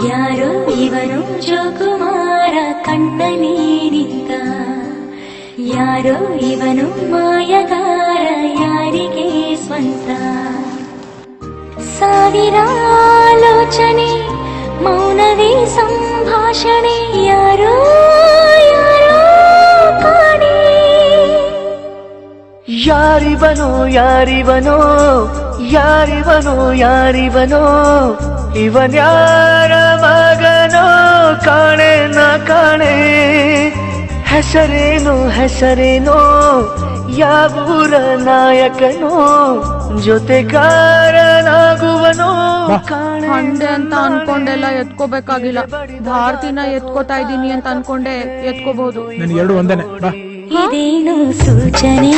ಯಾರೋ ಇವನು ಜೋಕುಮಾರ ಕಣ್ಣಲ್ಲಿ ನಿಂತ, ಯಾರೋ ಇವನು ಮಾಯಗಾರ ಯಾರಿಗೆ ಸ್ವಂತ. ಸಾವಿರ ಆಲೋಚನೆ ಮೌನವೇ ಸಂಭಾಷಣೆ, ಯಾರೋ ಯಾರೋ ಕಾಣೆ. ಯಾರಿವನೋ ಯಾರಿವನೋ ಯಾರಿವನೋ ಯಾರಿವನೋ, ಇವನ್ಯಾರ ಮಗನೋ ಕಾಣೆ ನ ಕಾಣೆ. ಹೆಸರೇನೋ ಹೆಸರೇನೋ ಯಾವೂರ ನಾಯಕನೋ, ಜೊತೆಗಾರನಾಗುವನೋ ಕಾಣೆ. ಹಂಡೆ ಅಂತ ಅನ್ಕೊಂಡೆಲ್ಲ ಎತ್ಕೋಬೇಕಾಗಿಲ್ಲ, ಭಾರತಿನ ಎತ್ಕೋತಾ ಇದ್ದೀನಿ ಅಂತ ಅನ್ಕೊಂಡೆ ಎತ್ಕೋಬಹುದು. ನನಗೆ ಎರಡು ಒಂದೇನೆ. ಇದೇನು ಸೂಚನೆ